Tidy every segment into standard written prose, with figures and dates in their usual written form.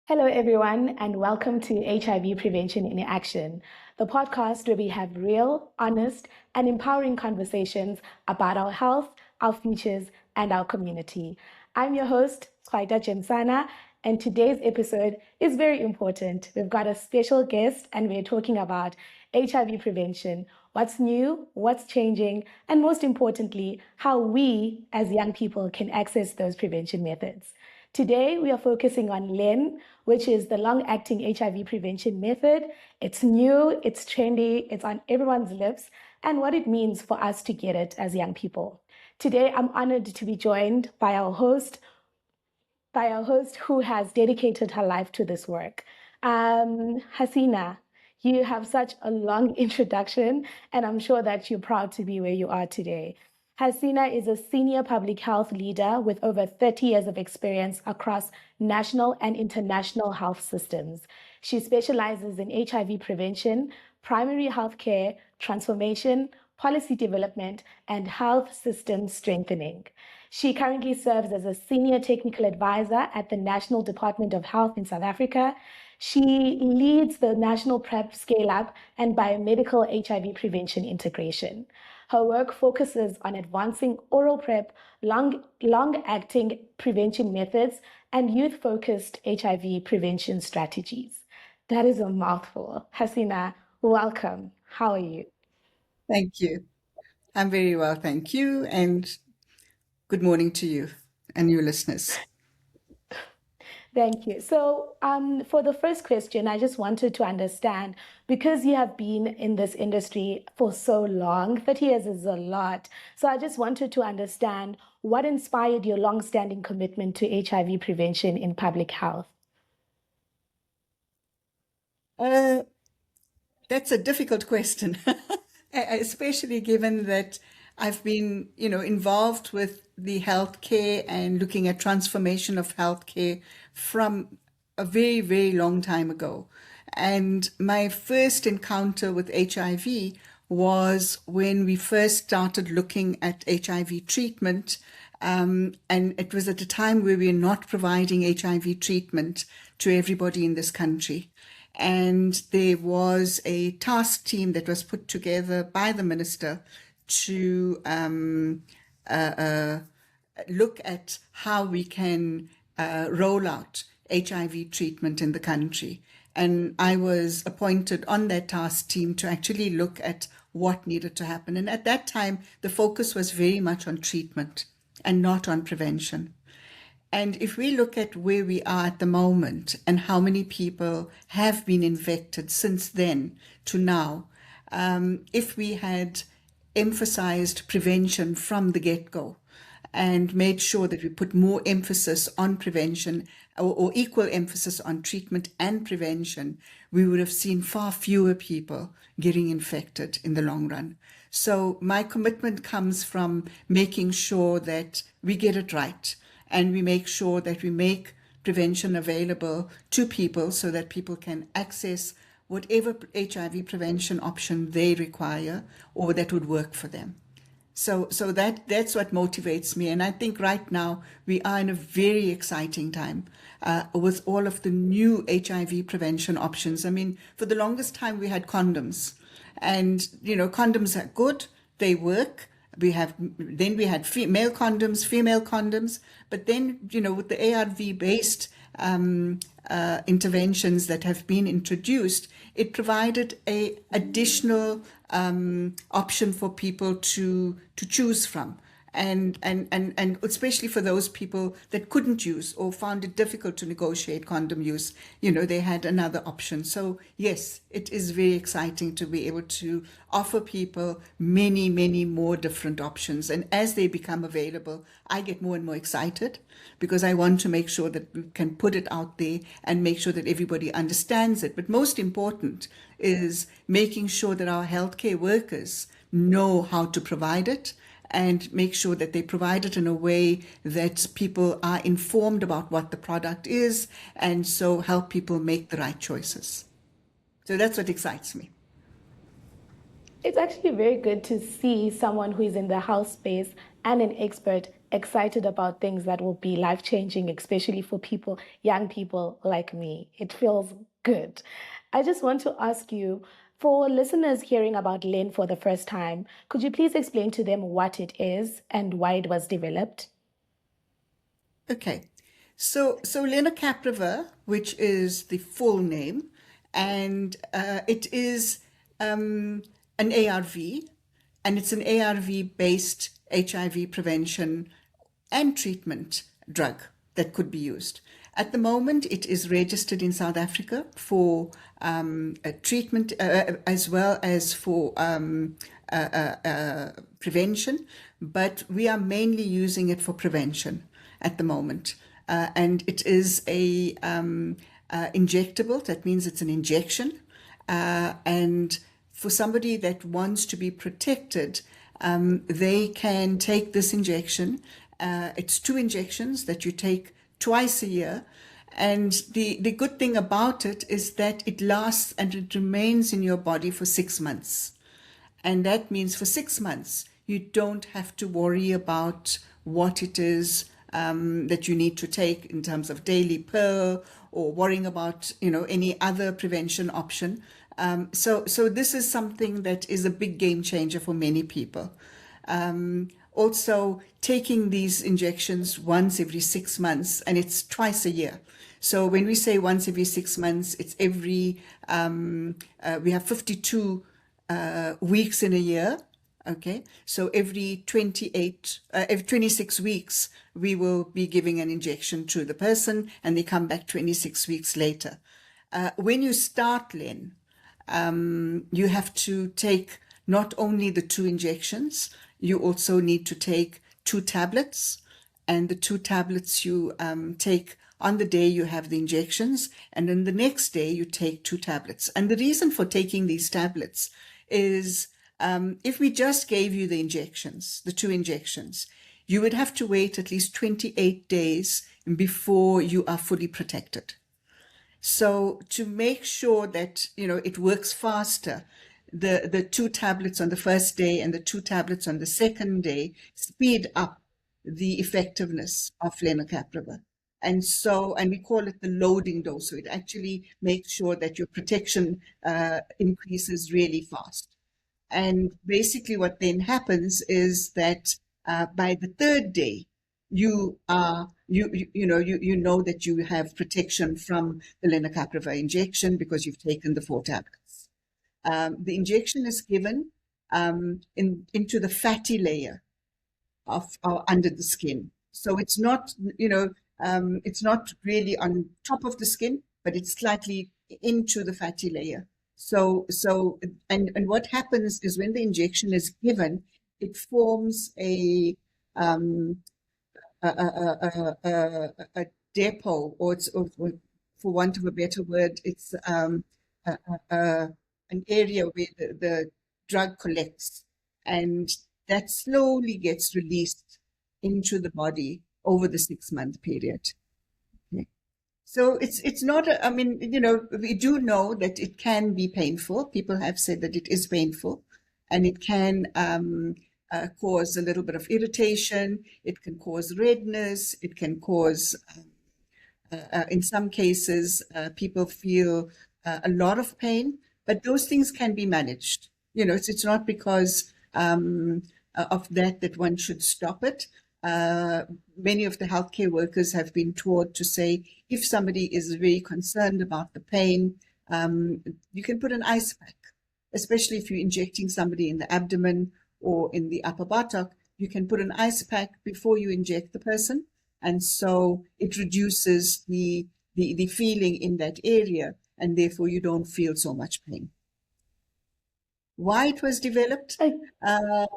Hello, everyone, and welcome to HIV Prevention in Action, the podcast where we have real, honest, and empowering conversations about our health, our futures, and our community. I'm your host, Cwayita Jemsana, and today's episode is very important. We've got a special guest, and we're talking about HIV prevention, what's new, what's changing, and most importantly, how we as young people can access those prevention methods. Today, we are focusing on LEN, which is the long-acting HIV prevention method. It's new, it's trendy, it's on everyone's lips, and what it means for us to get it as young people. Today, I'm honored to be joined by our host who has dedicated her life to this work. Hasina, you have such a long introduction, and I'm sure that you're proud to be where you are today. Hasina is a senior public health leader with over 30 years of experience across national and international health systems. She specializes in HIV prevention, primary health care, transformation, policy development, and health system strengthening. She currently serves as a senior technical advisor at the National Department of Health in South Africa. She leads the National PrEP Scale Up and Biomedical HIV Prevention Integration. Her work focuses on advancing oral PrEP, long-acting prevention methods, and youth-focused HIV prevention strategies. That is a mouthful. Hasina, welcome. How are you? Thank you. I'm very well, thank you. And good morning to you and your listeners. Thank you. So, for the first question, I just wanted to understand because you have been in this industry for so long, 30 years is a lot. So, I just wanted to understand what inspired your long-standing commitment to HIV prevention in public health. Uh, that's a difficult question, especially given that I've been, involved with the healthcare and looking at transformation of healthcare from a very, very long time ago. And my first encounter with HIV was when we first started looking at HIV treatment. And it was at a time where we were not providing HIV treatment to everybody in this country. And there was a task team that was put together by the minister to look at how we can roll out HIV treatment in the country. And I was appointed on that task team to actually look at what needed to happen. And at that time, the focus was very much on treatment and not on prevention. And if we look at where we are at the moment and how many people have been infected since then to now, if we had emphasized prevention from the get-go and made sure that we put more emphasis on prevention or equal emphasis on treatment and prevention, we would have seen far fewer people getting infected in the long run. So my commitment comes from making sure that we get it right and we make sure that we make prevention available to people so that people can access whatever HIV prevention option they require or that would work for them. So that's what motivates me. And I think right now we are in a very exciting time with all of the new HIV prevention options. I mean, for the longest time we had condoms and, condoms are good, they work. We had male condoms, female condoms, but then, with the ARV based interventions that have been introduced, it provided a additional option for people to choose from. And especially for those people that couldn't use or found it difficult to negotiate condom use, they had another option. So yes, it is very exciting to be able to offer people many, many more different options. And as they become available, I get more and more excited because I want to make sure that we can put it out there and make sure that everybody understands it. But most important is making sure that our healthcare workers know how to provide it and make sure that they provide it in a way that people are informed about what the product is and so help people make the right choices. So that's what excites me. It's actually very good to see someone who is in the health space and an expert excited about things that will be life-changing, especially for people, young people like me. It feels good. I just want to ask you, for listeners hearing about LEN for the first time, could you please explain to them what it is and why it was developed? Okay. So Lenacapavir, which is the full name, and it is an ARV, and it's an ARV-based HIV prevention and treatment drug that could be used. At the moment, it is registered in South Africa for a treatment as well as for prevention, but we are mainly using it for prevention at the moment. And it is a injectable. That means it's an injection. And for somebody that wants to be protected, they can take this injection. It's 2 injections that you take twice a year. And the good thing about it is that it lasts and it remains in your body for 6 months. And that means for 6 months, you don't have to worry about what it is that you need to take in terms of daily pill or worrying about, any other prevention option. So this is something that is a big game changer for many people. Also, taking these injections once every 6 months, and it's twice a year. So when we say once every 6 months, it's we have 52 weeks in a year. Okay, so every 26 weeks, we will be giving an injection to the person, and they come back 26 weeks later. When you start LEN, you have to take not only the 2 injections, you also need to take 2 tablets, and the 2 tablets you take on the day you have the injections, and then the next day you take 2 tablets. And the reason for taking these tablets is if we just gave you the injections, the 2 injections, you would have to wait at least 28 days before you are fully protected. So to make sure that, it works faster, the 2 tablets on the first day and the 2 tablets on the second day speed up the effectiveness of lenacapavir. And we call it the loading dose. So it actually makes sure that your protection increases really fast. And basically what then happens is that by the 3rd day, you know that you have protection from the lenacapavir injection because you've taken the 4 tablets. The injection is given into the fatty layer of under the skin. So it's not, it's not really on top of the skin, but it's slightly into the fatty layer. So what happens is when the injection is given, it forms a depot, or for want of a better word, it's an area where the drug collects, and that slowly gets released into the body over the 6-month period. Okay. So it's not, we do know that it can be painful. People have said that it is painful, and it can cause a little bit of irritation. It can cause redness. It can cause, in some cases, people feel a lot of pain, but those things can be managed. It's not because of that one should stop it. Many of the healthcare workers have been taught to say, if somebody is very concerned about the pain, you can put an ice pack, especially if you're injecting somebody in the abdomen or in the upper buttock. You can put an ice pack before you inject the person, and so it reduces the feeling in that area, and therefore you don't feel so much pain. Why it was developed? I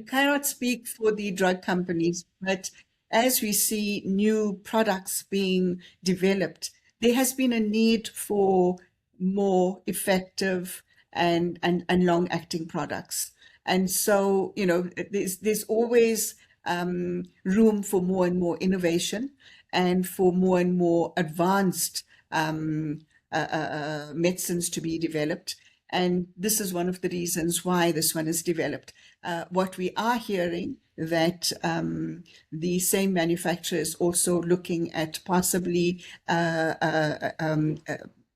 cannot speak for the drug companies, but as we see new products being developed, there has been a need for more effective and long-acting products. And so, there's always room for more and more innovation and for more and more advanced medicines to be developed. And this is one of the reasons why this one is developed. What we are hearing that the same manufacturer is also looking at possibly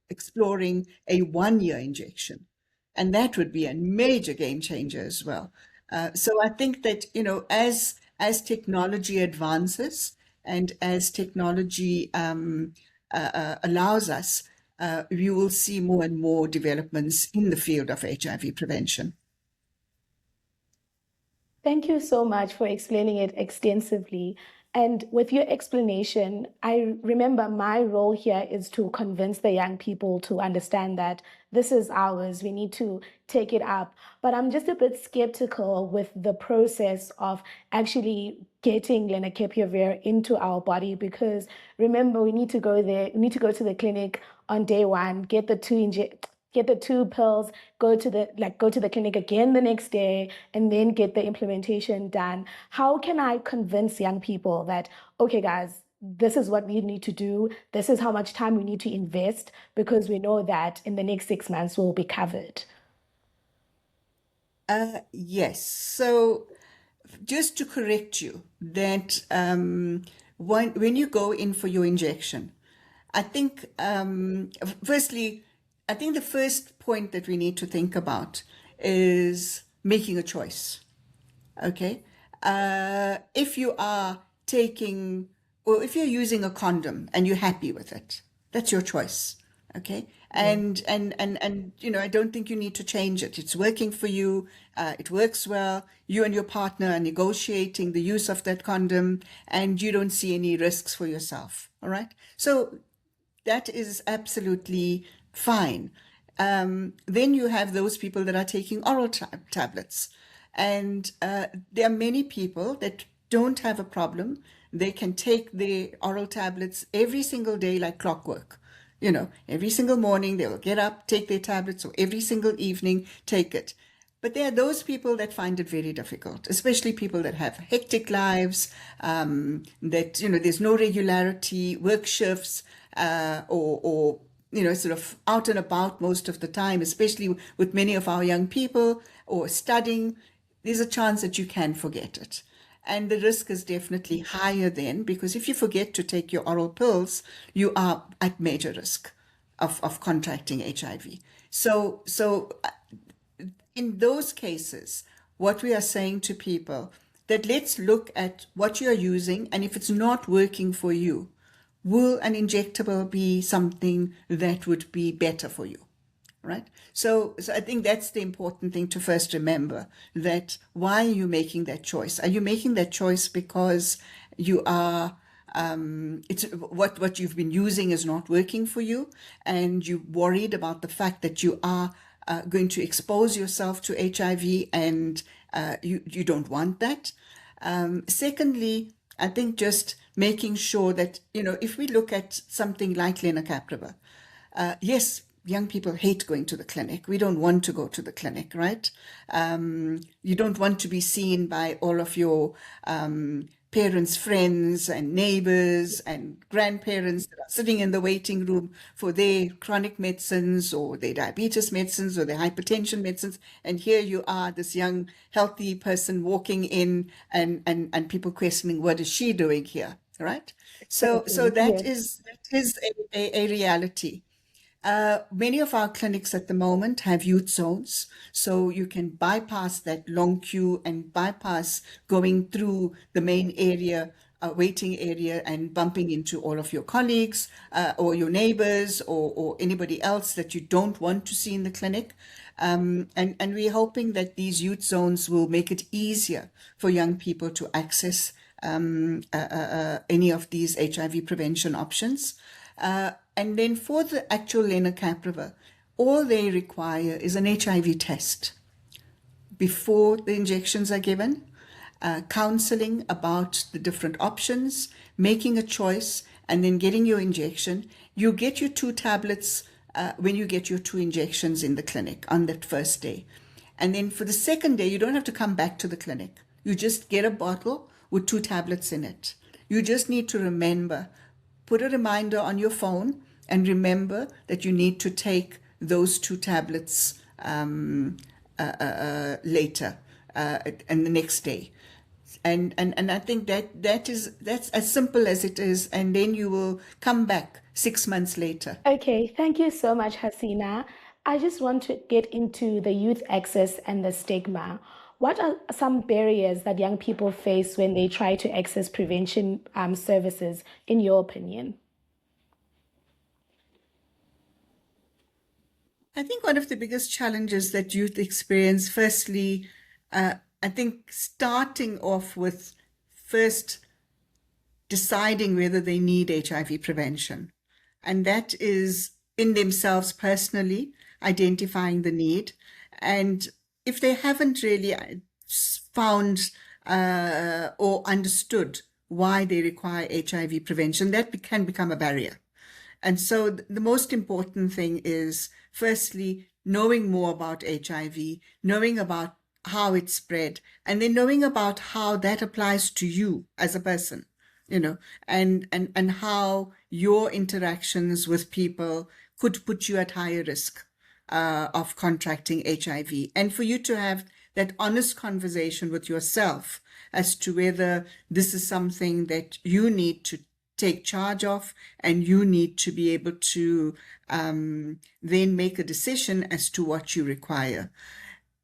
exploring a 1-year injection. And that would be a major game changer as well. So I think that, as technology advances and as technology allows us, we will see more and more developments in the field of HIV prevention. Thank you so much for explaining it extensively. And with your explanation, I remember my role here is to convince the young people to understand that this is ours. We need to take it up. But I'm just a bit skeptical with the process of actually getting lenacapavir into our body, because remember, we need to go there. We need to go to the clinic on day one, get the two pills, go to the clinic again the next day, and then get the implementation done. How can I convince young people that, okay, guys, this is what we need to do, this is how much time we need to invest, because we know that in the next 6 months we'll be covered? Yes. So just to correct you, that when you go in for your injection, I think, firstly, I think the first point that we need to think about is making a choice. Okay. If you are taking, or if you're using a condom and you're happy with it, that's your choice. Okay. And I don't think you need to change it. It's working for you. It works well. You and your partner are negotiating the use of that condom, and you don't see any risks for yourself. All right. So that is absolutely fine. Then you have those people that are taking oral tablets. And there are many people that don't have a problem. They can take the oral tablets every single day like clockwork. Every single morning they will get up, take their tablets, or every single evening take it. But there are those people that find it very difficult, especially people that have hectic lives, that, there's no regularity, work shifts, or sort of out and about most of the time, especially with many of our young people, or studying. There's a chance that you can forget it. And the risk is definitely higher then, because if you forget to take your oral pills, you are at major risk of contracting HIV. So in those cases, what we are saying to people, that let's look at what you're using, and if it's not working for you, will an injectable be something that would be better for you? Right? So I think that's the important thing to first remember, that why are you making that choice? Are you making that choice because you are, it's what you've been using is not working for you, and you're worried about the fact that you are going to expose yourself to HIV, and you don't want that. Secondly, I think just making sure that, if we look at something like lenacapavir, yes, young people hate going to the clinic. We don't want to go to the clinic, right? You don't want to be seen by all of your parents, friends, and neighbors and grandparents that are sitting in the waiting room for their chronic medicines or their diabetes medicines or their hypertension medicines. And here you are, this young, healthy person walking in, and people questioning, what is she doing here, right? So that is a reality. Many of our clinics at the moment have youth zones, so you can bypass that long queue and bypass going through the main area, waiting area, and bumping into all of your colleagues or your neighbors or anybody else that you don't want to see in the clinic. And we're hoping that these youth zones will make it easier for young people to access any of these HIV prevention options. And then for the actual lenacapavir, all they require is an HIV test before the injections are given, counseling about the different options, making a choice, and then getting your injection. You get your 2 tablets when you get your 2 injections in the clinic on that first day. And then for the second day, you don't have to come back to the clinic. You just get a bottle with 2 tablets in it. You just need to remember, put a reminder on your phone and remember that you need to take those 2 tablets later and the next day. And I think that's as simple as it is, and then you will come back 6 months later. Okay, thank you so much, Hasina. I just want to get into the youth access and the stigma. What are some barriers that young people face when they try to access prevention services, in your opinion? I think one of the biggest challenges that youth experience, firstly, I think starting off with first deciding whether they need HIV prevention. And that is in themselves personally identifying the need. And if they haven't really found or understood why they require HIV prevention, that can become a barrier. And so the most important thing is, firstly, knowing more about HIV, knowing about how it's spread, and then knowing about how that applies to you as a person, and how your interactions with people could put you at higher risk of contracting HIV. And for you to have that honest conversation with yourself as to whether this is something that you need to take charge of, and you need to be able to then make a decision as to what you require.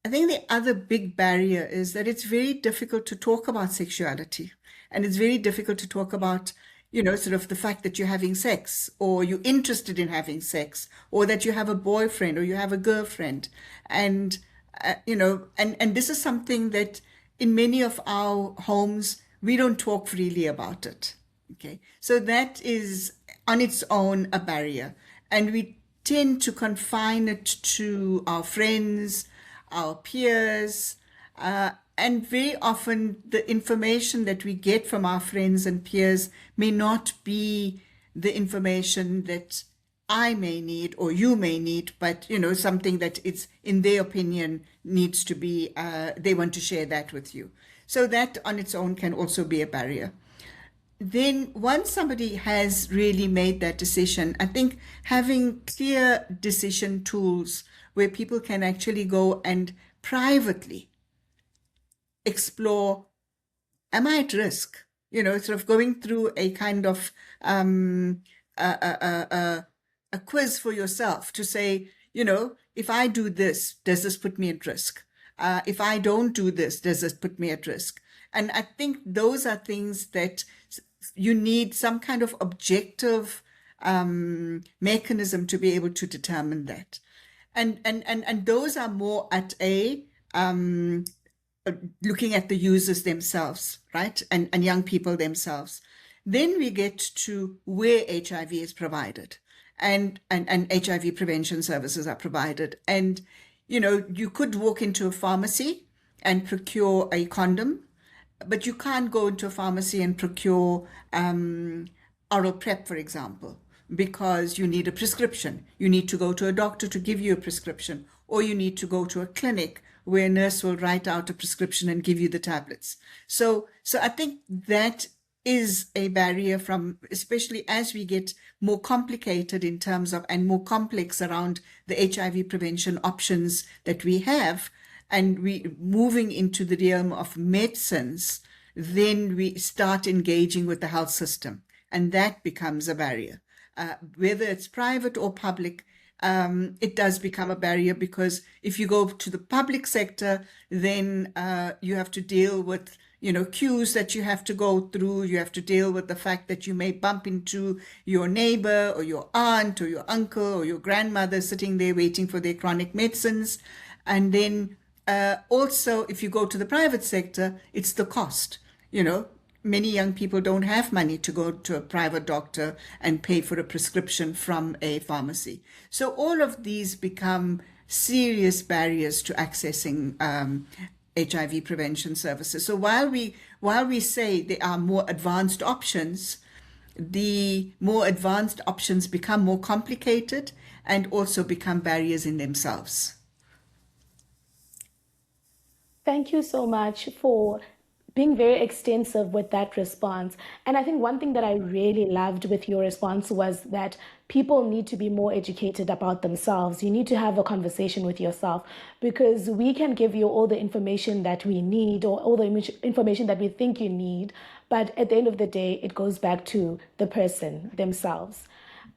I think the other big barrier is that it's very difficult to talk about sexuality, and it's very difficult to talk about, sort of the fact that you're having sex, or you're interested in having sex, or that you have a boyfriend or you have a girlfriend. And, and this is something that in many of our homes, we don't talk freely about it. Okay, so that is on its own a barrier, and we tend to confine it to our friends, our peers, and very often the information that we get from our friends and peers may not be the information that I may need or you may need, but something that it's in their opinion needs to be, they want to share that with you. So that on its own can also be a barrier. Then once somebody has really made that decision, I think having clear decision tools where people can actually go and privately explore, am I at risk? Sort of going through a kind of a quiz for yourself to say, if I do this, does this put me at risk? If I don't do this, does this put me at risk? And I think those are things that you need some kind of objective mechanism to be able to determine that. And those are more at looking at the users themselves, right? And young people themselves. Then we get to where HIV is provided and HIV prevention services are provided. And, you could walk into a pharmacy and procure a condom, but you can't go into a pharmacy and procure oral PrEP, for example, because you need a prescription. You need to go to a doctor to give you a prescription, or you need to go to a clinic where a nurse will write out a prescription and give you the tablets. So I think that is a barrier from, especially as we get more complicated in terms of, and more complex around the HIV prevention options that we have, and we moving into the realm of medicines, then we start engaging with the health system, and that becomes a barrier. Whether it's private or public, it does become a barrier, because if you go to the public sector, then you have to deal with queues that you have to go through. You have to deal with the fact that you may bump into your neighbor or your aunt or your uncle or your grandmother sitting there waiting for their chronic medicines. And then also, if you go to the private sector, it's the cost. Many young people don't have money to go to a private doctor and pay for a prescription from a pharmacy. So all of these become serious barriers to accessing HIV prevention services. So while we say there are more advanced options, the more advanced options become more complicated and also become barriers in themselves. Thank you so much for being very extensive with that response. And I think one thing that I really loved with your response was that people need to be more educated about themselves. You need to have a conversation with yourself, because we can give you all the information that we need, or all the information that we think you need. But at the end of the day, it goes back to the person themselves.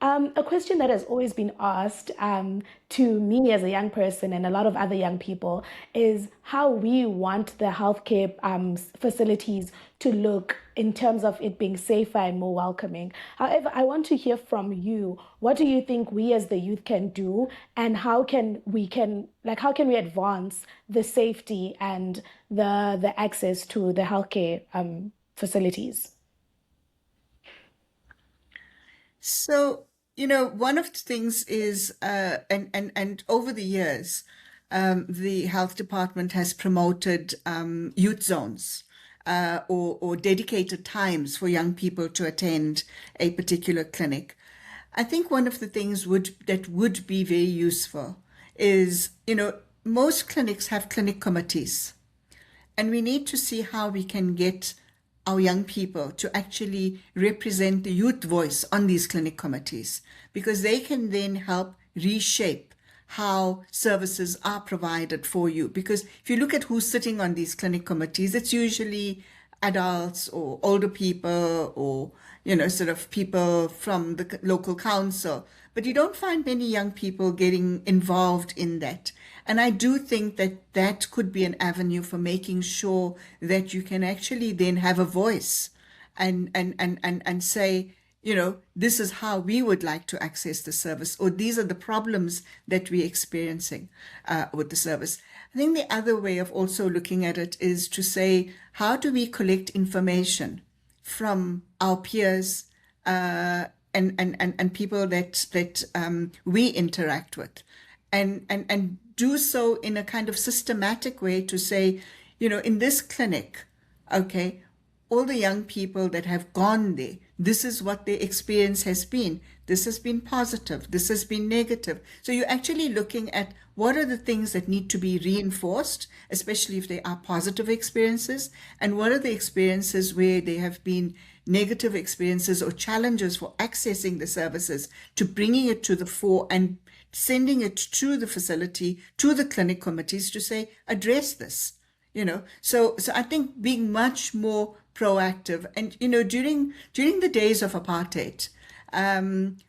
A question that has always been asked to me as a young person and a lot of other young people is how we want the healthcare facilities to look in terms of it being safer and more welcoming. However, I want to hear from you. What do you think we as the youth can do, and how can we advance the safety and the access to the healthcare facilities? So, one of the things is, and over the years, the health department has promoted youth zones, or dedicated times for young people to attend a particular clinic. I think one of the things that would be very useful is, most clinics have clinic committees, and we need to see how we can get our young people to actually represent the youth voice on these clinic committees, because they can then help reshape how services are provided for you. Because if you look at who's sitting on these clinic committees, it's usually adults or older people, or sort of people from the local council, but you don't find many young people getting involved in that. And I do think that that could be an avenue for making sure that you can actually then have a voice and say, this is how we would like to access the service, or these are the problems that we're experiencing with the service. I think the other way of also looking at it is to say, how do we collect information from our peers and people that we interact with, and do so in a kind of systematic way to say, in this clinic, okay, all the young people that have gone there, this is what their experience has been. This has been positive. This has been negative. So you're actually looking at what are the things that need to be reinforced, especially if they are positive experiences, and what are the experiences where there have been negative experiences or challenges for accessing the services, to bringing it to the fore and sending it to the facility, to the clinic committees to say, address this. So I think being much more proactive. And during the days of apartheid,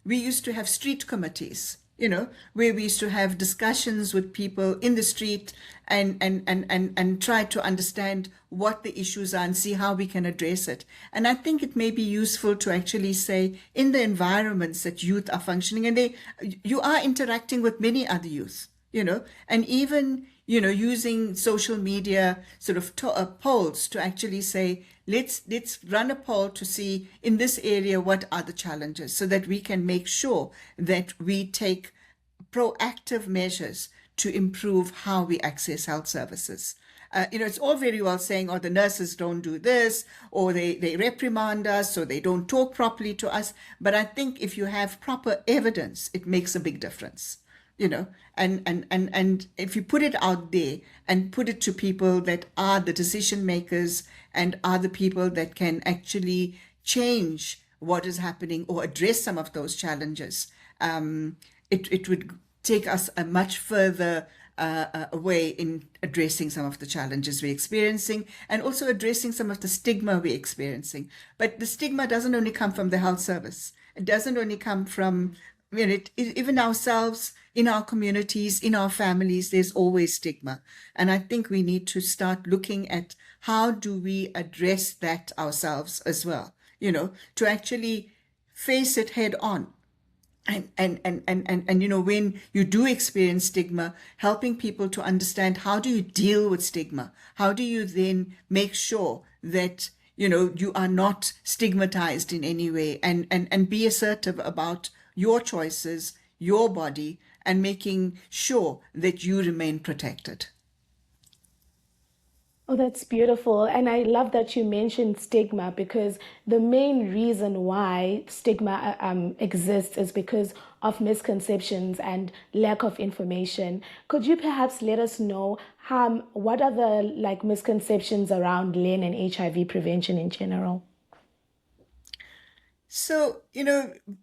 we used to have street committees, where we used to have discussions with people in the street and try to understand what the issues are and see how we can address it. And I think it may be useful to actually say, in the environments that youth are functioning, and you are interacting with many other youth, and even using social media sort of polls to actually say, let's run a poll to see in this area what are the challenges, so that we can make sure that we take proactive measures to improve how we access health services. It's all very well saying, oh, the nurses don't do this, or they reprimand us, or they don't talk properly to us. But I think if you have proper evidence, it makes a big difference. And if you put it out there and put it to people that are the decision makers and are the people that can actually change what is happening or address some of those challenges, it would take us a much further way in addressing some of the challenges we're experiencing, and also addressing some of the stigma we're experiencing. But the stigma doesn't only come from the health service. It doesn't only come from even ourselves, in our communities, in our families, there's always stigma. And I think we need to start looking at how do we address that ourselves as well, to actually face it head on. And when you do experience stigma, helping people to understand, how do you deal with stigma? How do you then make sure that you are not stigmatized in any way, and be assertive about your choices, your body, and making sure that you remain protected. Oh, that's beautiful. And I love that you mentioned stigma because the main reason why stigma exists is because of misconceptions and lack of information. Could you perhaps let us know what are the like misconceptions around LEN and HIV prevention in general? So,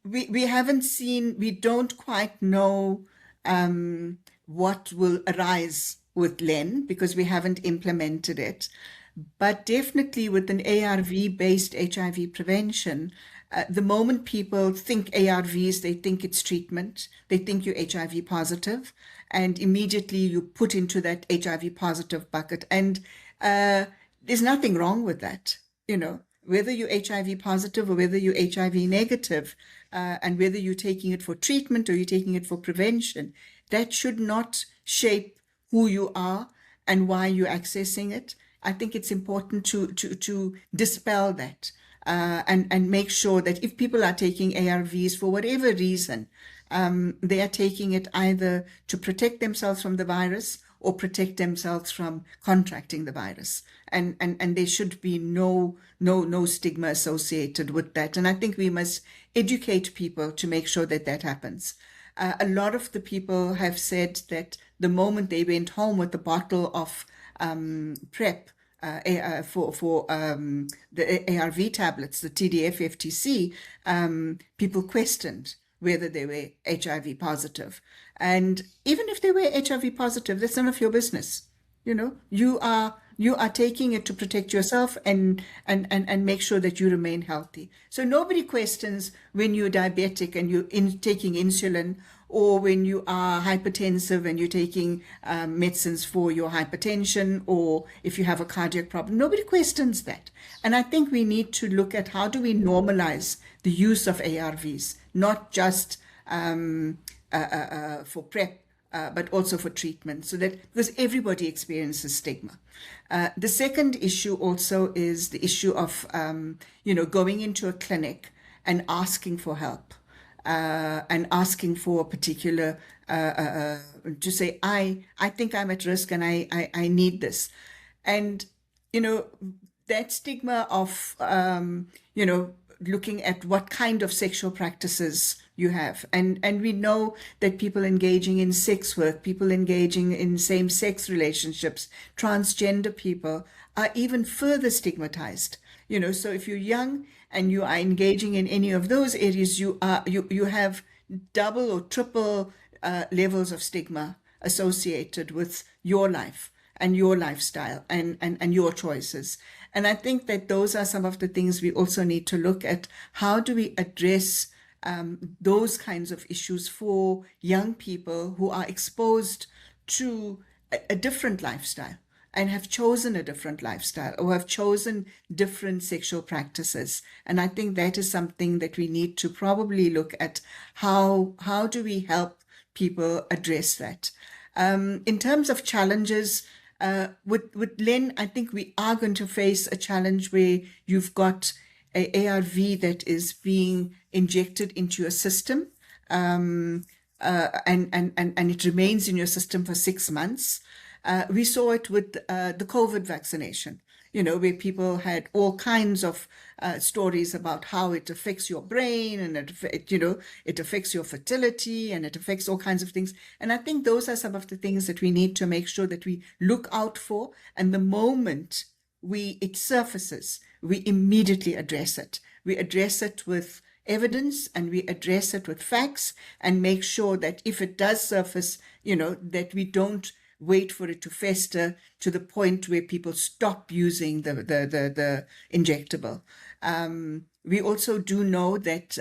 we haven't seen, we don't quite know what will arise with LEN because we haven't implemented it. But definitely with an ARV-based HIV prevention, the moment people think ARVs, they think it's treatment, they think you're HIV positive, and immediately you put into that HIV positive bucket. And there's nothing wrong with that, whether you're HIV positive or whether you're HIV negative, and whether you're taking it for treatment or you're taking it for prevention, that should not shape who you are and why you're accessing it. I think it's important to dispel that, and make sure that if people are taking ARVs for whatever reason, they are taking it either to protect themselves from the virus or protect themselves from contracting the virus. And there should be no stigma associated with that. And I think we must educate people to make sure that that happens. A lot of the people have said that the moment they went home with a bottle of PrEP, for the ARV tablets, the TDF FTC, people questioned whether they were HIV positive. And even if they were HIV positive, that's none of your business. You are taking it to protect yourself and make sure that you remain healthy. So nobody questions when you're diabetic and you're taking insulin, or when you are hypertensive and you're taking medicines for your hypertension, or if you have a cardiac problem. Nobody questions that. And I think we need to look at how do we normalize the use of ARVs, not just for PrEP, but also for treatment, so that because everybody experiences stigma. The second issue also is the issue of going into a clinic and asking for help, and asking for a particular to say I think I'm at risk and I need this, and that stigma of looking at what kind of sexual practices you have. And we know that people engaging in sex work, people engaging in same-sex relationships, transgender people are even further stigmatized. So if you're young and you are engaging in any of those areas, you have double or triple levels of stigma associated with your life and your lifestyle and your choices. And I think that those are some of the things we also need to look at. How do we address those kinds of issues for young people who are exposed to a different lifestyle and have chosen a different lifestyle or have chosen different sexual practices? And I think that is something that we need to probably look at. How do we help people address that? In terms of challenges, with LEN, I think we are going to face a challenge where you've got a ARV that is being injected into your system, and it remains in your system for 6 months. We saw it with the COVID vaccination, where people had all kinds of stories about how it affects your brain, and it affects your fertility, and it affects all kinds of things. And I think those are some of the things that we need to make sure that we look out for. And the moment it surfaces, we immediately address it. We address it with evidence and we address it with facts, and make sure that if it does surface, that we don't wait for it to fester to the point where people stop using the injectable. We also do know that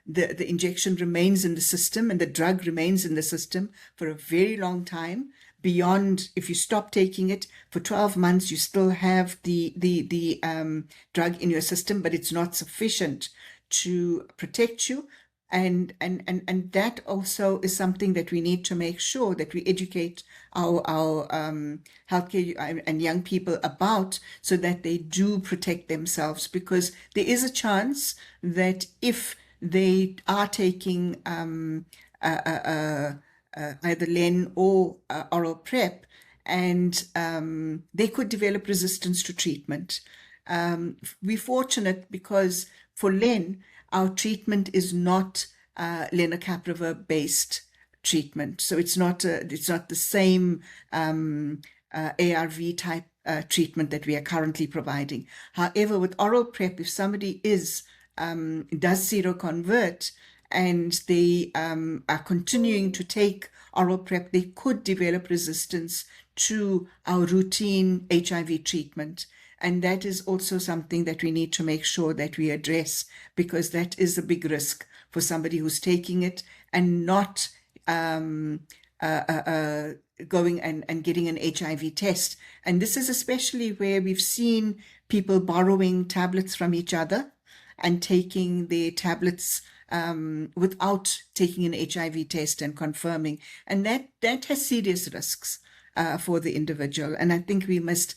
the injection remains in the system and the drug remains in the system for a very long time. Beyond, if you stop taking it for 12 months, you still have the drug in your system, but it's not sufficient to protect you. And that also is something that we need to make sure that we educate our healthcare and young people about, so that they do protect themselves, because there is a chance that if they are taking either LEN or oral PrEP, and they could develop resistance to treatment. We're fortunate because for LEN, our treatment is not lenacapavir based treatment, so it's not the same ARV type treatment that we are currently providing. However, with oral PrEP, if somebody does seroconvert and they are continuing to take oral PrEP, they could develop resistance to our routine HIV treatment. And that is also something that we need to make sure that we address, because that is a big risk for somebody who's taking it and not going and getting an HIV test. And this is especially where we've seen people borrowing tablets from each other and taking their tablets without taking an HIV test and confirming. And that has serious risks for the individual. And I think we must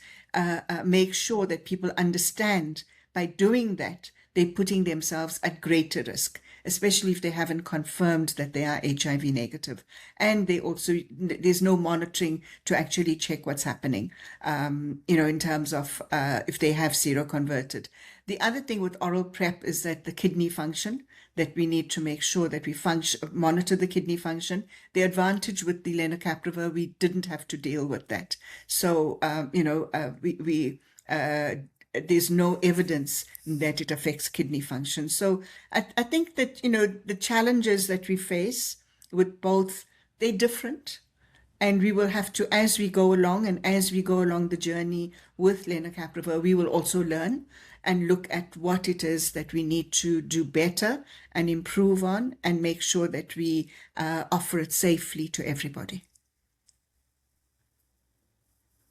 make sure that people understand by doing that, they're putting themselves at greater risk, especially if they haven't confirmed that they are HIV negative. And there's no monitoring to actually check what's happening, in terms of if they have seroconverted. The other thing with oral PrEP is that the kidney function, that we need to make sure that we monitor the kidney function. The advantage with the lenacapavir, we didn't have to deal with that. So, there's no evidence that it affects kidney function. So I think that, the challenges that we face with both, they're different. And we will have to, as we go along the journey with lenacapavir, we will also learn and look at what it is that we need to do better and improve on, and make sure that we offer it safely to everybody.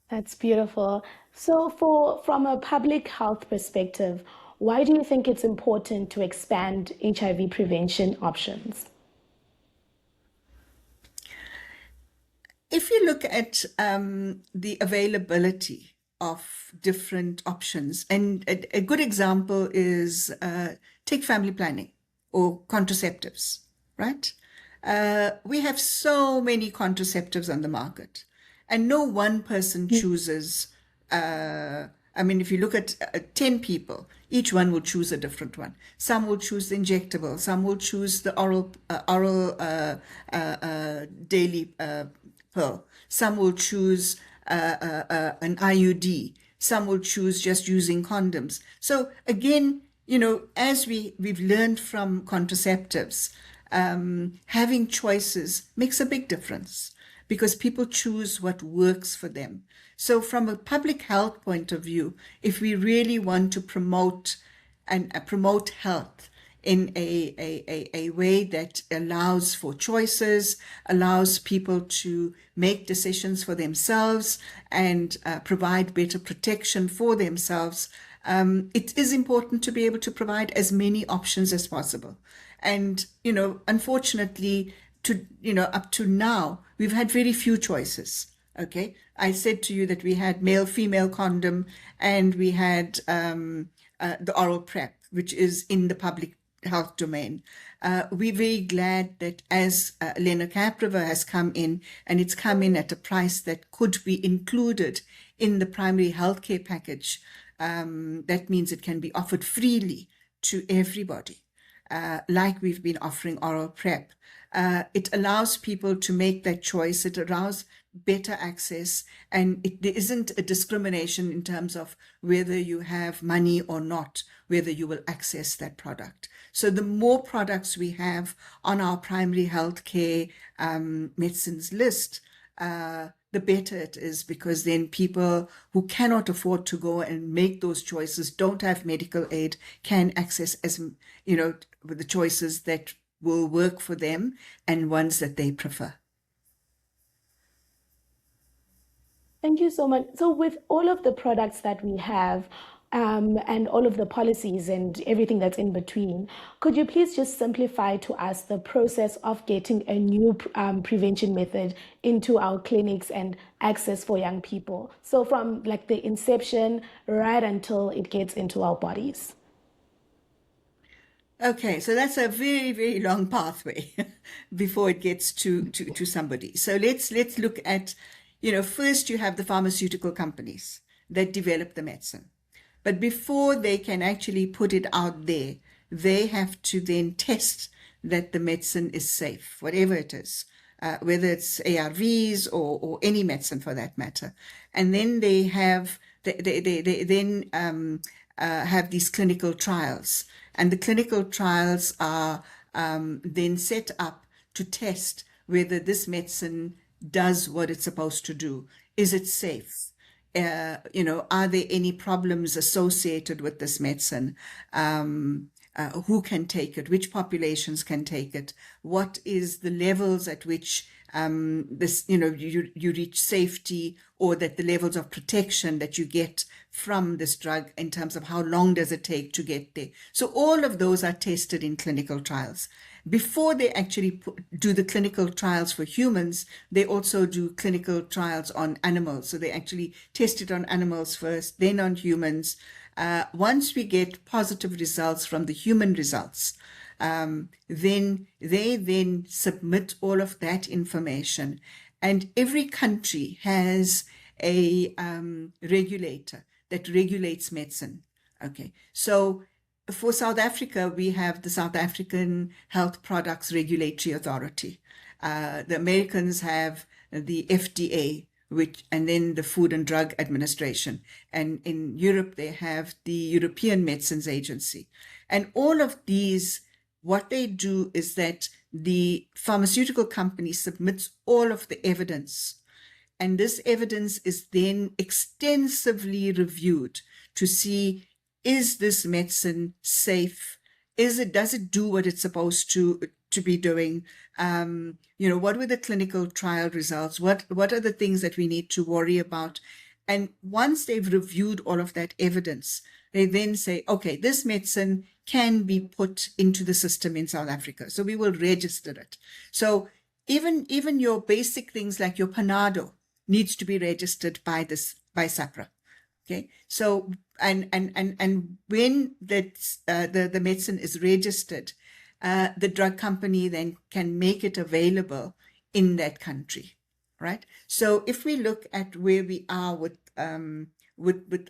That's beautiful. So from a public health perspective, why do you think it's important to expand HIV prevention options? If you look at the availability of different options, and a good example is take family planning or contraceptives, right? We have so many contraceptives on the market, and no one person chooses. If you look at 10 people, each one will choose a different one. Some will choose the injectable, some will choose the oral daily pill, some will choose an IUD, some will choose just using condoms. So again, as we've learned from contraceptives, having choices makes a big difference, because people choose what works for them. So from a public health point of view, if we really want to promote health in a way that allows for choices, allows people to make decisions for themselves, and provide better protection for themselves, it is important to be able to provide as many options as possible. And, unfortunately, up to now, we've had very few choices. Okay, I said to you that we had male-female condom, and we had the oral PrEP, which is in the public health domain. We're very glad that as lenacapavir has come in, and it's come in at a price that could be included in the primary healthcare package. That means it can be offered freely to everybody, like we've been offering oral PrEP. It allows people to make that choice. It allows better access, and there isn't a discrimination in terms of whether you have money or not, whether you will access that product. So the more products we have on our primary healthcare medicines list, the better it is, because then people who cannot afford to go and make those choices, don't have medical aid, can access the choices that will work for them and ones that they prefer. Thank you so much. So with all of the products that we have, and all of the policies and everything that's in between, could you please just simplify to us the process of getting a new prevention method into our clinics and access for young people? So from like the inception right until it gets into our bodies. Okay, so that's a very, very long pathway before it gets to somebody. So let's look at, first you have the pharmaceutical companies that develop the medicine. But before they can actually put it out there, they have to then test that the medicine is safe, whatever it is, whether it's ARVs or any medicine for that matter. And then they have have these clinical trials, and the clinical trials are then set up to test whether this medicine does what it's supposed to do. Is it safe? Are there any problems associated with this medicine? Who can take it? Which populations can take it? What is the levels at which you reach safety, or that the levels of protection that you get from this drug in terms of how long does it take to get there? So all of those are tested in clinical trials. Before they actually do the clinical trials for humans, they also do clinical trials on animals. So they actually test it on animals first, then on humans. Once we get positive results from the human results, then they submit all of that information. And every country has a regulator that regulates medicine. Okay, so for South Africa, we have the South African Health Products Regulatory Authority. The Americans have the FDA, and then the Food and Drug Administration. And in Europe, they have the European Medicines Agency. And all of these, what they do is that the pharmaceutical company submits all of the evidence. And this evidence is then extensively reviewed to see, is this medicine safe? Does it do what it's supposed to be doing? What were the clinical trial results? What are the things that we need to worry about? And once they've reviewed all of that evidence, they then say, okay, this medicine can be put into the system in South Africa. So we will register it. So even your basic things like your Panado needs to be registered by SAPRA. Okay, so and when the medicine is registered, the drug company then can make it available in that country, right? So if we look at where we are with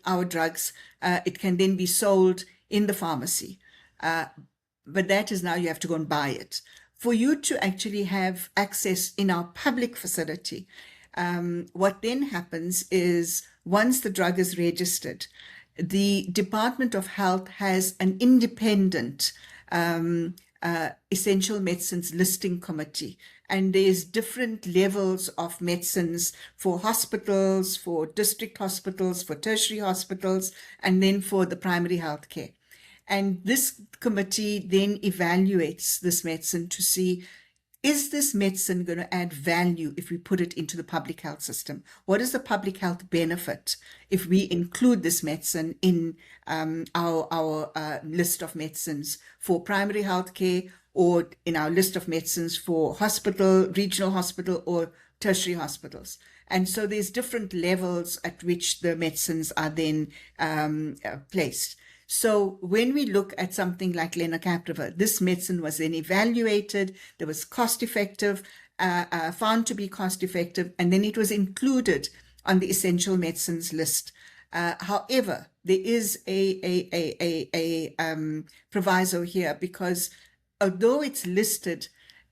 our drugs, it can then be sold in the pharmacy, but that is now you have to go and buy it. For you to actually have access in our public facility, what then happens is, once the drug is registered, the Department of Health has an independent essential medicines listing committee. And there's different levels of medicines for hospitals, for district hospitals, for tertiary hospitals, and then for the primary health care. And this committee then evaluates this medicine to see, is this medicine going to add value if we put it into the public health system? What is the public health benefit if we include this medicine in our list of medicines for primary health care, or in our list of medicines for hospital, regional hospital, or tertiary hospitals? And so there's different levels at which the medicines are then placed. So when we look at something like Lenacapavir, this medicine was then evaluated, there was cost effective, found to be cost effective, and then it was included on the essential medicines list. However, there is a proviso here, because although it's listed,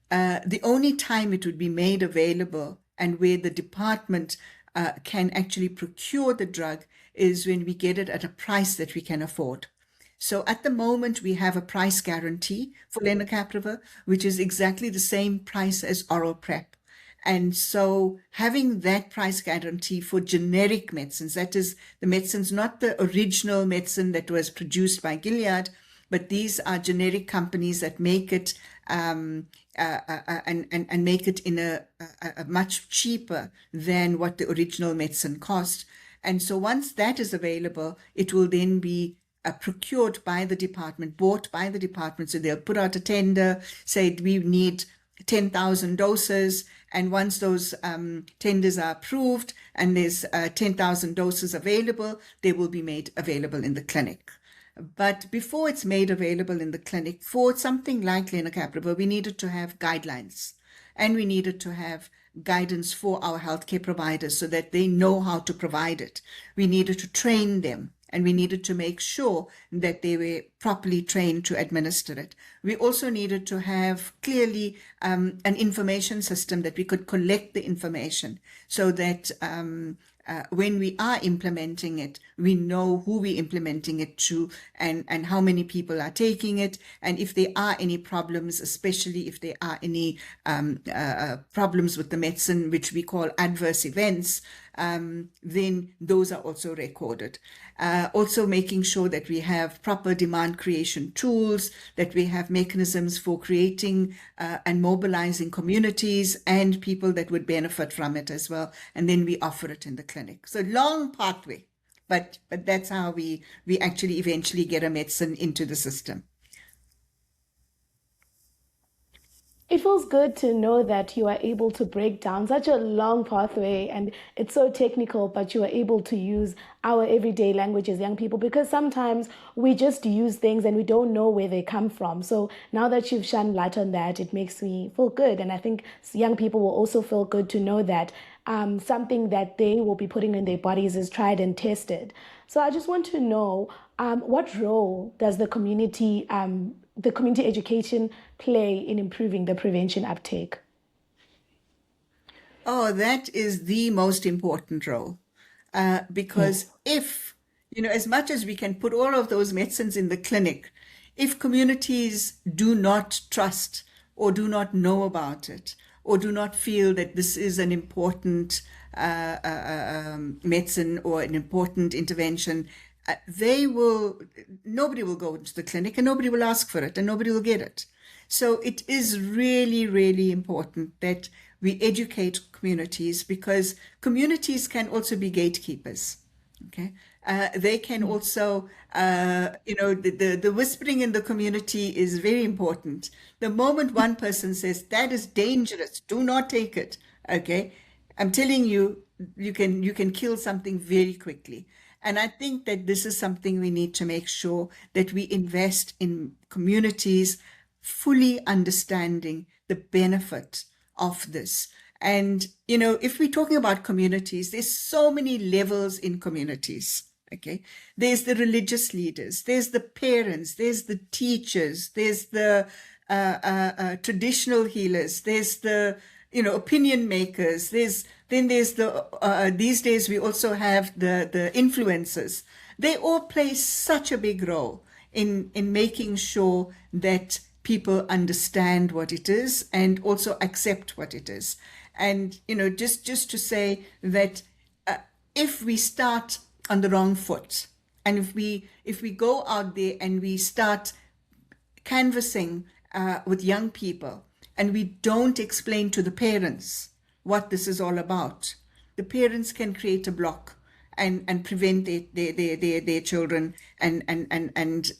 the only time it would be made available and where the department can actually procure the drug is when we get it at a price that we can afford. So at the moment, we have a price guarantee for Lenacapavir, which is exactly the same price as oral PrEP. And so having that price guarantee for generic medicines, that is the medicines, not the original medicine that was produced by Gilead, but these are generic companies that make it and make it in a much cheaper than what the original medicine cost. And so once that is available, it will then be procured by the department, bought by the department. So they'll put out a tender, say we need 10,000 doses. And once those tenders are approved and there's 10,000 doses available, they will be made available in the clinic. But before it's made available in the clinic, for something like Lenacapavir, we needed to have guidelines, and we needed to have guidance for our healthcare providers so that they know how to provide it. We needed to train them, and we needed to make sure that they were properly trained to administer it. We also needed to have clearly an information system that we could collect the information so that when we are implementing it, we know who we're implementing it to and how many people are taking it. And if there are any problems, especially if there are any problems with the medicine, which we call adverse events, then those are also recorded. Also making sure that we have proper demand creation tools, that we have mechanisms for creating and mobilizing communities and people that would benefit from it as well. And then we offer it in the clinic. So long pathway, but that's how we actually eventually get a medicine into the system. It feels good to know that you are able to break down such a long pathway, and it's so technical, but you are able to use our everyday language as young people, because sometimes we just use things and we don't know where they come from. So now that you've shone light on that, it makes me feel good. And I think young people will also feel good to know that something that they will be putting in their bodies is tried and tested. So I just want to know, what role does the community education play in improving the prevention uptake? Oh, that is the most important role. Because if, as much as we can put all of those medicines in the clinic, if communities do not trust or do not know about it, or do not feel that this is an important medicine or an important intervention, nobody will go into the clinic and nobody will ask for it and nobody will get it. So it is really, really important that we educate communities, because communities can also be gatekeepers. Okay. They can also, the whispering in the community is very important. The moment one person says, that is dangerous, do not take it. Okay. I'm telling you, you can kill something very quickly. And I think that this is something we need to make sure that we invest in communities fully understanding the benefit of this. And, if we're talking about communities, there's so many levels in communities. Okay. There's the religious leaders, there's the parents, there's the teachers, there's the traditional healers, there's the, opinion makers, then there's the, these days we also have the influencers. They all play such a big role in making sure that people understand what it is and also accept what it is. And, just to say that if we start on the wrong foot, and if we go out there and we start canvassing with young people, and we don't explain to the parents what this is all about, the parents can create a block and prevent their children and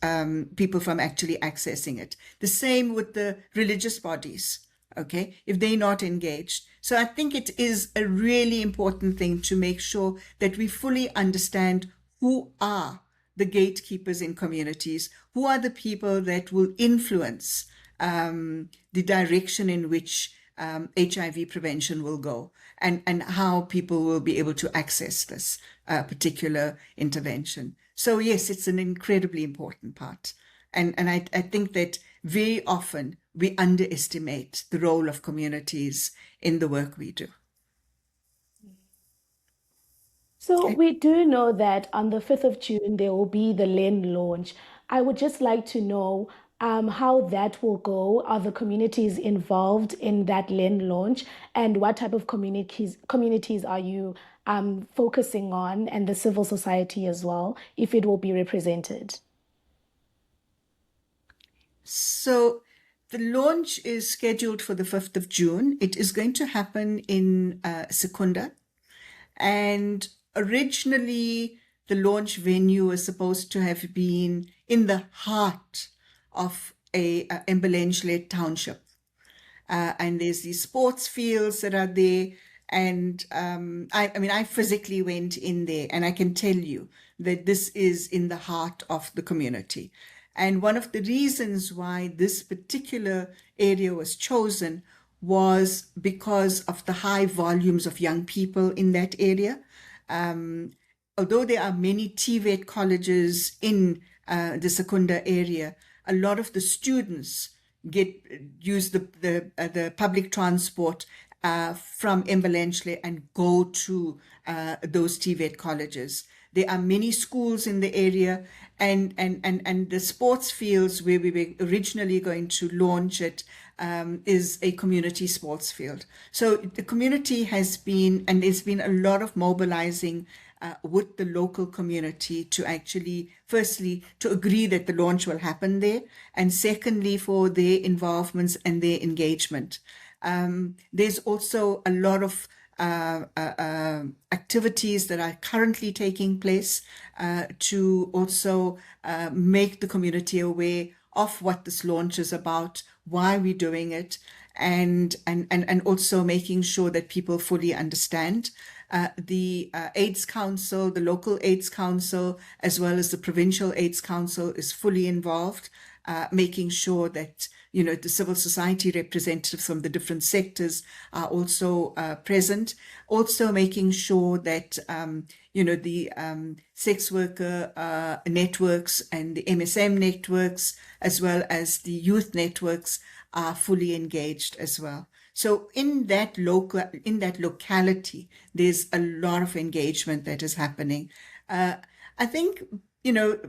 people from actually accessing it. The same with the religious bodies, okay, if they're not engaged. So I think it is a really important thing to make sure that we fully understand who are the gatekeepers in communities, who are the people that will influence the direction in which HIV prevention will go, and how people will be able to access this particular intervention. So yes, it's an incredibly important part. And I think that very often we underestimate the role of communities in the work we do. So Okay. we do know that on the 5th of June, there will be the LEN launch. I would just like to know how that will go. Are the communities involved in that LEN launch? And what type of communities are you focusing on, and the civil society as well, if it will be represented? So the launch is scheduled for the 5th of June. It is going to happen in Secunda. And originally, the launch venue was supposed to have been in the heart of a Embalenche township. And there's these sports fields that are there. And I physically went in there, and I can tell you that this is in the heart of the community. And one of the reasons why this particular area was chosen was because of the high volumes of young people in that area. Although there are many TVET colleges in the Secunda area, a lot of the students use the public transport from Embalenhle and go to those TVET colleges. There are many schools in the area, and the sports fields where we were originally going to launch it is a community sports field. So the community has been, and there's been a lot of mobilizing with the local community to actually, firstly, to agree that the launch will happen there, and secondly, for their involvements and their engagement. There's also a lot of activities that are currently taking place to also make the community aware of what this launch is about, why we're doing it, and also making sure that people fully understand. The AIDS Council, the local AIDS Council, as well as the Provincial AIDS Council is fully involved, making sure that the civil society representatives from the different sectors are also present. Also making sure that the sex worker networks and the MSM networks, as well as the youth networks, are fully engaged as well. So in that locality, there's a lot of engagement that is happening. I think,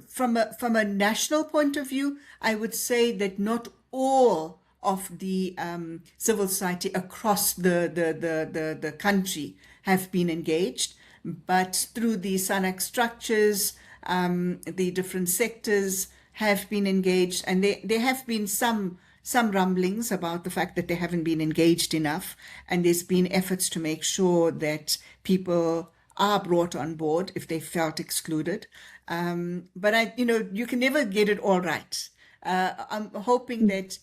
from a national point of view, I would say that not all of the civil society across the country have been engaged, but through the SANAC structures, the different sectors have been engaged, and there have been some rumblings about the fact that they haven't been engaged enough, and there's been efforts to make sure that people are brought on board if they felt excluded. But you can never get it all right. I'm hoping that,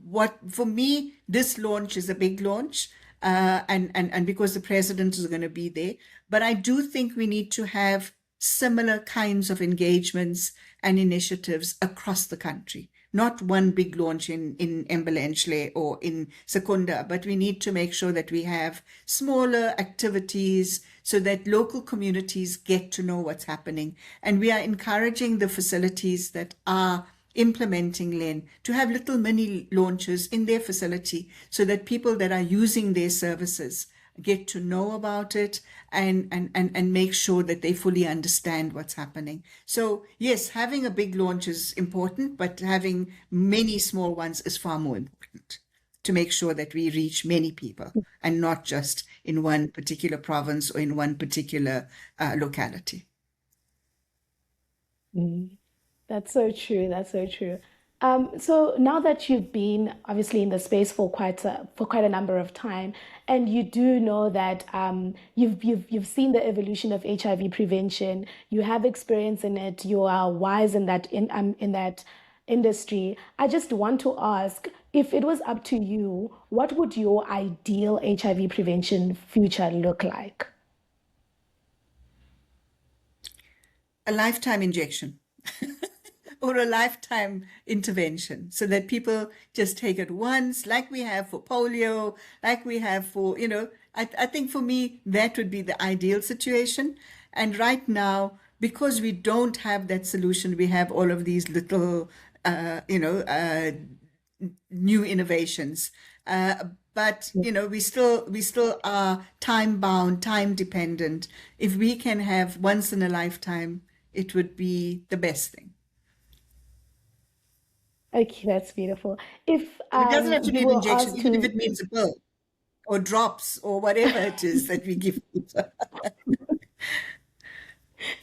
what for me, this launch is a big launch, and because the president is going to be there. But I do think we need to have similar kinds of engagements and initiatives across the country. Not one big launch in Embalenhle or in Secunda, but we need to make sure that we have smaller activities so that local communities get to know what's happening. And we are encouraging the facilities that are implementing LEN to have little mini launches in their facility so that people that are using their services get to know about it and make sure that they fully understand what's happening. So yes, having a big launch is important, but having many small ones is far more important to make sure that we reach many people and not just in one particular province or in one particular locality. That's so true. That's so true. So now that you've been obviously in the space for quite a number of time, and you do know that you've seen the evolution of HIV prevention, you have experience in it, you are wise in that industry. I just want to ask, if it was up to you, what would your ideal HIV prevention future look like? A lifetime injection. Or a lifetime intervention, so that people just take it once, like we have for polio, like we have for, I think for me, that would be the ideal situation. And right now, because we don't have that solution, we have all of these little, new innovations. But we still are time bound, time dependent. If we can have once in a lifetime, it would be the best thing. Okay, that's beautiful. If And it doesn't have to be you an were injection, asked even if to, it means a pill or drops or whatever it is that we give people.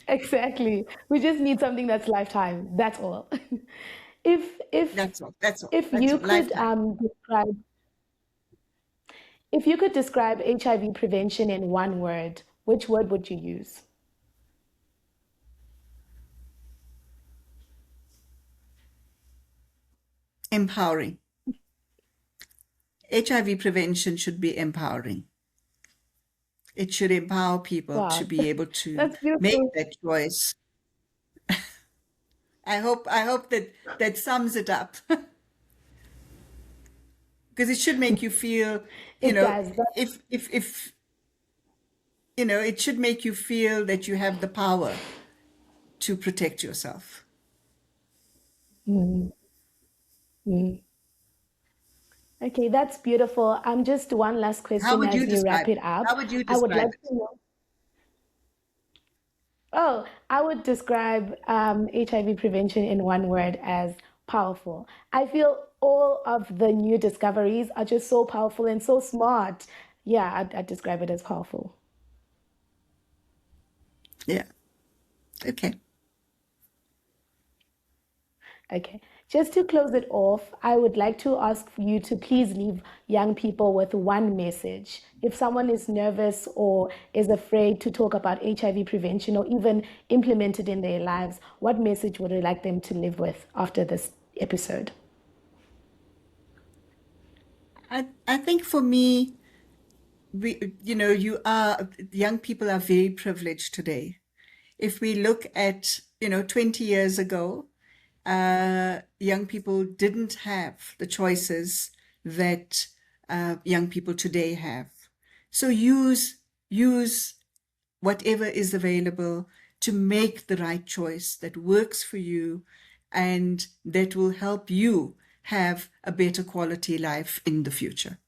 exactly, we just need something that's lifetime. That's all. If if That's all. That's all. if That's you all. could Lifetime. describe HIV prevention in one word, which word would you use? Empowering. HIV prevention should be empowering. It should empower people to Wow, be able to that's make beautiful. that choice. I hope that sums it up. because it should make you feel, It does. if it should make you feel that you have the power to protect yourself. Mm, mm. Okay, that's beautiful. Just one last How question would you as we wrap describe it it? up. How would you I would describe like it? to know. Oh, I would describe HIV prevention in one word as powerful. I feel all of the new discoveries are just so powerful and so smart. Yeah, I'd describe it as powerful. Yeah. Okay. Okay. Just to close it off, I would like to ask you to please leave young people with one message. If someone is nervous or is afraid to talk about HIV prevention or even implement it in their lives, what message would you like them to live with after this episode? I think for me, young people are very privileged today. If we look at, 20 years ago, young people didn't have the choices that young people today have. So use whatever is available to make the right choice that works for you and that will help you have a better quality life in the future.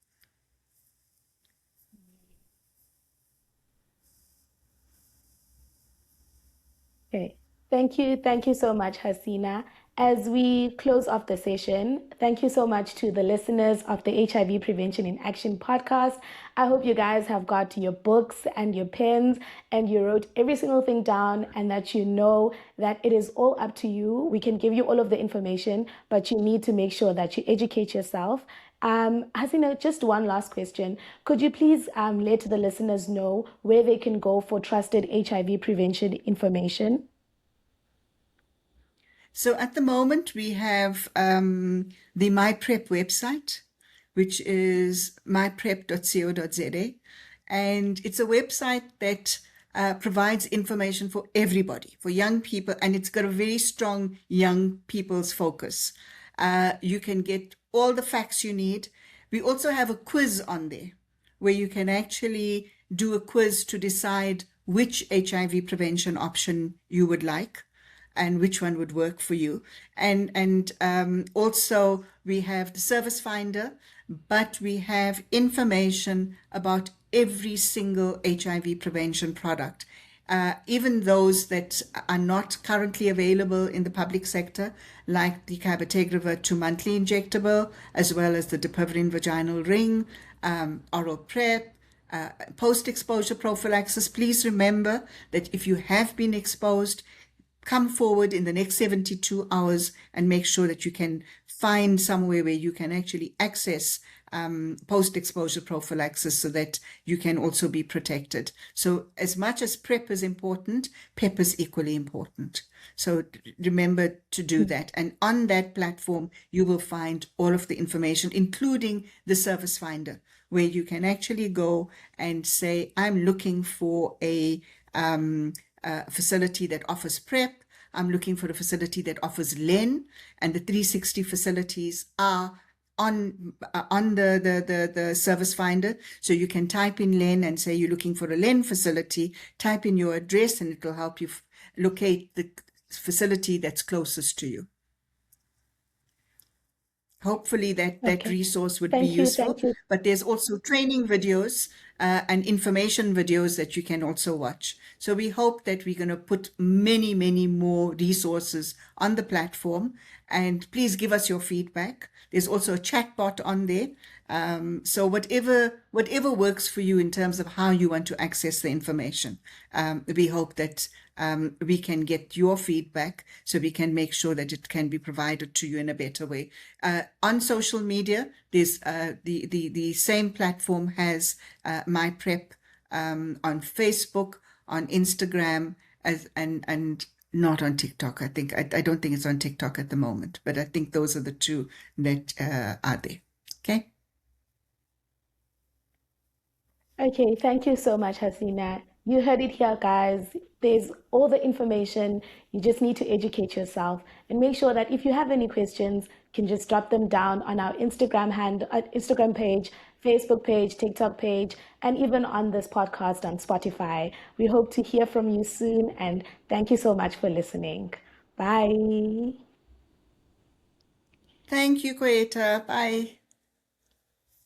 Okay. Thank you. Thank you so much, Hasina. As we close off the session, thank you so much to the listeners of the HIV Prevention in Action podcast. I hope you guys have got your books and your pens and you wrote every single thing down and that you know that it is all up to you. We can give you all of the information, but you need to make sure that you educate yourself. Hasina, just one last question. Could you please let the listeners know where they can go for trusted HIV prevention information? So at the moment, we have the MyPrep website, which is myprep.co.za. And it's a website that provides information for everybody, for young people, and it's got a very strong young people's focus. You can get all the facts you need. We also have a quiz on there where you can actually do a quiz to decide which HIV prevention option you would like and which one would work for you. And also we have the service finder, but we have information about every single HIV prevention product. Even those that are not currently available in the public sector, like the cabotegravir 2-monthly injectable, as well as the dapivirine vaginal ring, oral PrEP, post-exposure prophylaxis. Please remember that if you have been exposed, come forward in the next 72 hours and make sure that you can find somewhere where you can actually access post-exposure prophylaxis so that you can also be protected. So as much as PrEP is important, PEP is equally important. So remember to do that. And on that platform, you will find all of the information, including the service finder, where you can actually go and say, I'm looking for a facility that offers PrEP. I'm looking for a facility that offers LEN, and the 360 facilities are on the service finder. So you can type in LEN and say you're looking for a LEN facility, type in your address, and it will help you locate the facility that's closest to you. Hopefully that Okay. resource would be Thank you. useful, Thank you. but there's also training videos and information videos that you can also watch. So we hope that we're going to put many, many more resources on the platform, and please give us your feedback. There's also a chat bot on there. So whatever works for you in terms of how you want to access the information, we hope that we can get your feedback so we can make sure that it can be provided to you in a better way. On social media, there's the same platform has MyPrep on Facebook, on Instagram, and not on TikTok. I don't think it's on TikTok at the moment, but I think those are the two that are there. Okay. Okay. Thank you so much, Hasina. You heard it here, guys. There's all the information. You just need to educate yourself and make sure that if you have any questions, you can just drop them down on our Instagram page, Facebook page, TikTok page, and even on this podcast on Spotify. We hope to hear from you soon, and thank you so much for listening. Bye. Thank you, Cwayita. Bye.